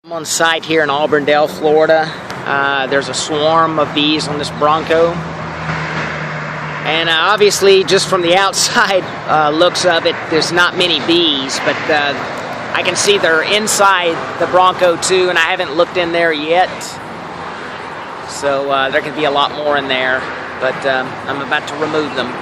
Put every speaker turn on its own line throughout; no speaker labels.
I'm on site here in Auburndale, Florida. There's a swarm of bees on this Bronco. And obviously, just from the outside looks of it, there's not many bees, but I can see they're inside the Bronco too, and I haven't looked in there yet. So there could be a lot more in there, but I'm about to remove them.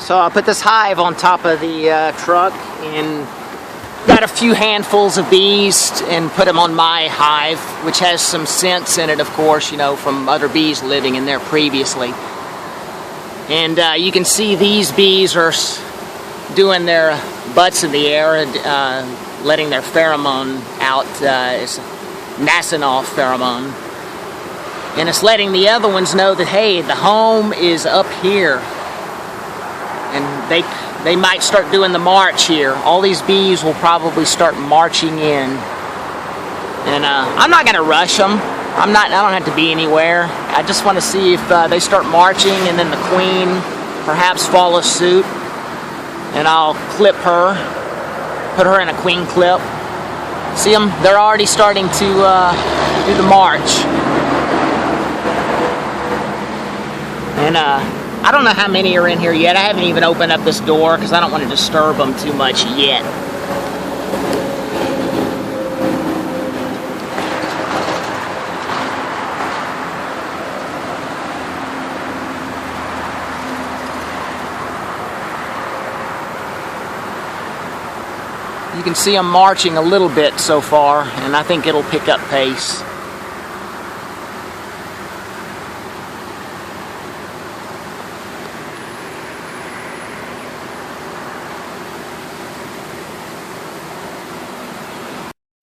So I put this hive on top of the truck and got a few handfuls of bees and put them on my hive, which has some scents in it, of course, you know, from other bees living in there previously. And you can see these bees are doing their butts in the air and letting their pheromone out. It's Nasanov pheromone. And it's letting the other ones know that, hey, the home is up here. And they might start doing the march here. All these bees will probably start marching in. And I'm not going to rush them. I don't have to be anywhere. I just want to see if they start marching and then the queen perhaps follows suit. And I'll clip her, put her in a queen clip. See them? They're already starting to do the march. And I don't know how many are in here yet. I haven't even opened up this door because I don't want to disturb them too much yet. You can see them marching a little bit so far, and I think it'll pick up pace.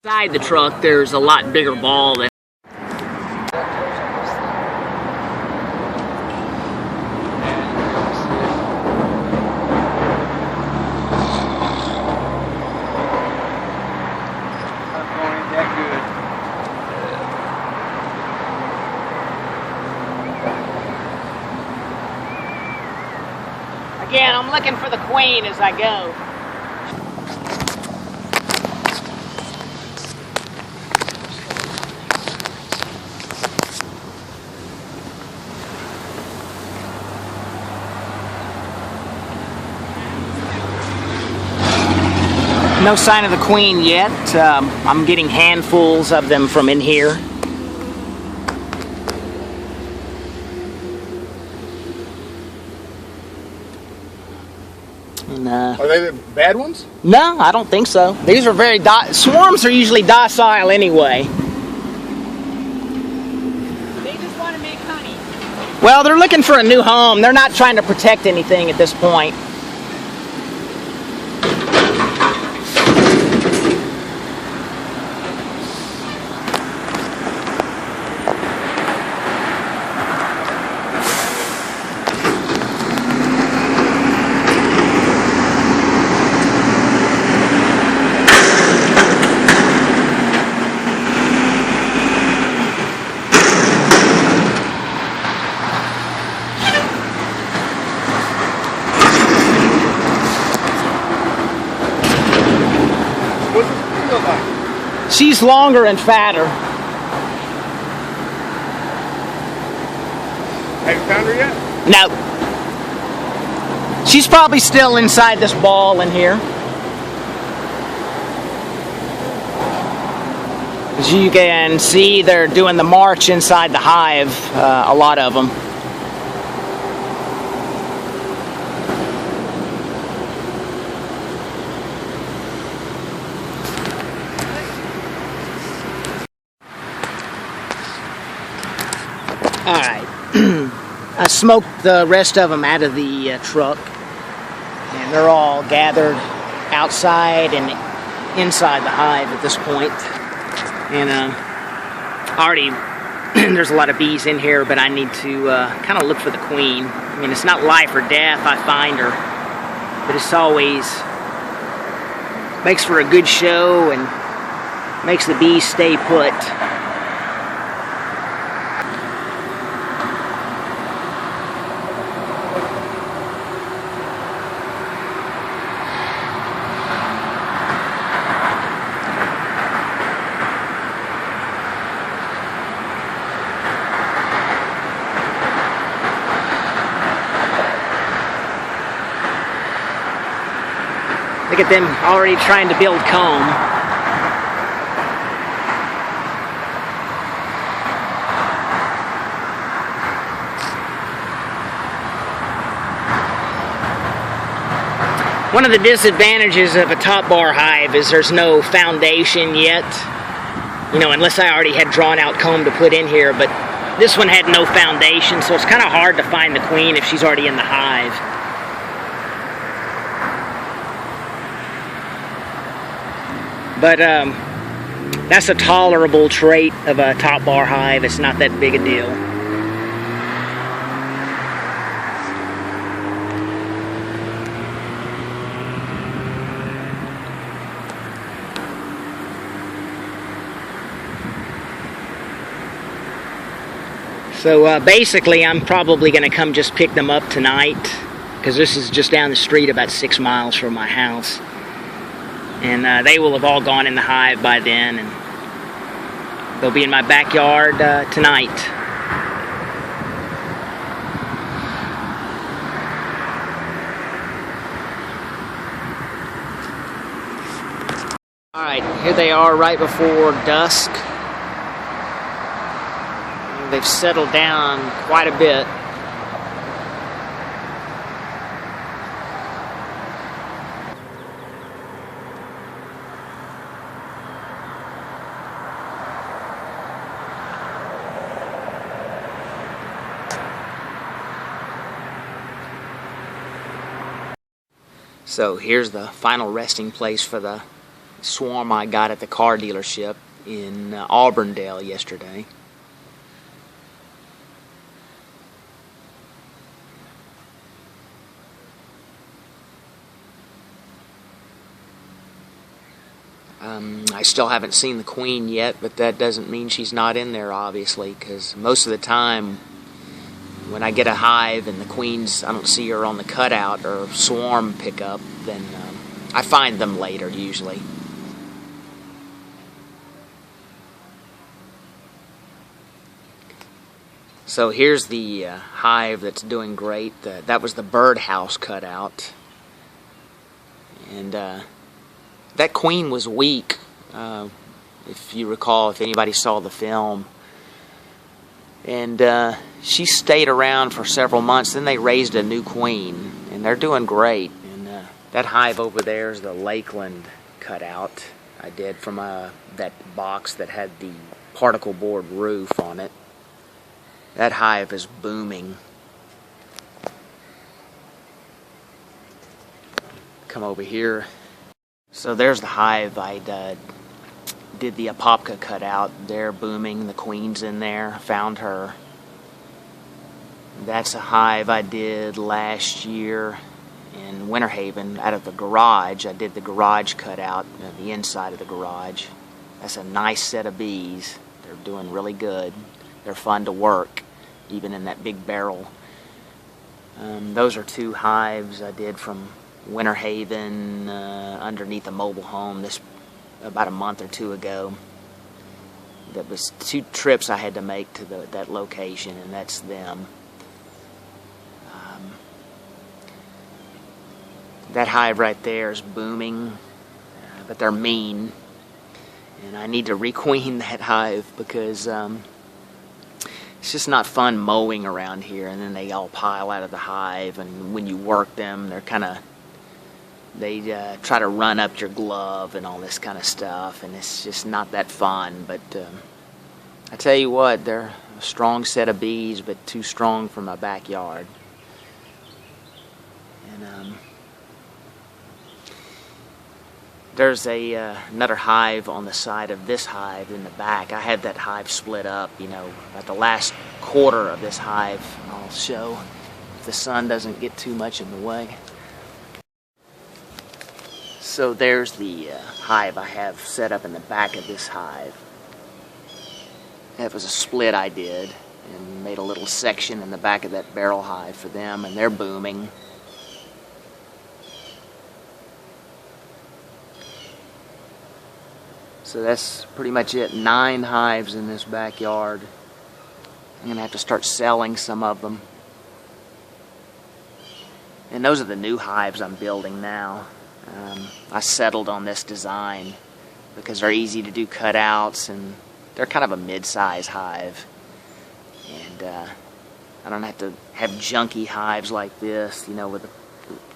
Inside the truck, there's a lot bigger ball than Again, I'm looking for the queen as I go. No sign of the queen yet. I'm getting handfuls of them from in here. And,
are they the bad ones?
No, I don't think so. These are very swarms are usually docile anyway.
They just want to make honey.
Well, they're looking for a new home. They're not trying to protect anything at this point. She's longer and fatter.
Have you found her yet?
No. She's probably still inside this ball in here. As you can see, they're doing the march inside the hive, a lot of them. All right. I smoked the rest of them out of the truck, and they're all gathered outside and inside the hive at this point. And already there's a lot of bees in here, but I need to kind of look for the queen. I mean, it's not life or death. I find her, but it's always makes for a good show and makes the bees stay put. Look at them already trying to build comb. One of the disadvantages of a top bar hive is there's no foundation yet. You know, unless I already had drawn out comb to put in here, but this one had no foundation, so it's kind of hard to find the queen if she's already in the hive. But that's a tolerable trait of a top bar hive. It's not that big a deal. So basically, I'm probably going to come just pick them up tonight, because this is just down the street about 6 miles from my house. And they will have all gone in the hive by then, and they'll be in my backyard tonight. Alright, here they are right before dusk. They've settled down quite a bit. So here's the final resting place for the swarm I got at the car dealership in Auburndale yesterday. I still haven't seen the queen yet, but that doesn't mean she's not in there, obviously, because most of the time when I get a hive and the queens, I don't see her on the cutout or swarm pickup, then I find them later usually. So here's the hive that's doing great. That was the birdhouse cutout. And that queen was weak, if you recall, if anybody saw the film. And she stayed around for several months. Then they raised a new queen, and they're doing great. And that hive over there is the Lakeland cutout I did from that box that had the particle board roof on it. That hive is booming. Come over here. So there's the hive I did the Apopka cutout. They're booming. The queen's in there. Found her. That's a hive I did last year in Winter Haven out of the garage. I did the garage cutout, the inside of the garage. That's a nice set of bees. They're doing really good. They're fun to work, even in that big barrel. Those are 2 hives I did from Winter Haven underneath a mobile home about a month or 2 ago. that was 2 trips I had to make to that location, and that's them. That hive right there is booming, but they're mean, and I need to requeen that hive because it's just not fun mowing around here, and then they all pile out of the hive, and when you work them, they try to run up your glove and all this kind of stuff, and it's just not that fun. But I tell you what, they're a strong set of bees, but too strong for my backyard. And there's another hive on the side of this hive in the back. I had that hive split up, at the last quarter of this hive. I'll show if the sun doesn't get too much in the way. So there's the hive I have set up in the back of this hive. That was a split I did, and made a little section in the back of that barrel hive for them, and they're booming. So that's pretty much it. 9 hives in this backyard. I'm gonna have to start selling some of them. And those are the new hives I'm building now. I settled on this design because they're easy to do cutouts, and they're kind of a mid-size hive. And I don't have to have junky hives like this, with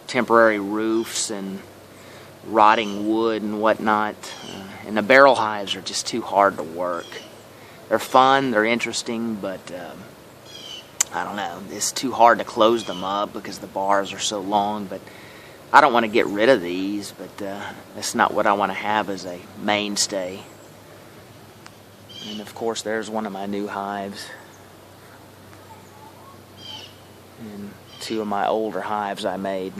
temporary roofs and rotting wood and whatnot. And the barrel hives are just too hard to work. They're fun, they're interesting, but I don't know, it's too hard to close them up because the bars are so long. But I don't want to get rid of these, but that's not what I want to have as a mainstay. And of course there's one of my new hives, and 2 of my older hives I made.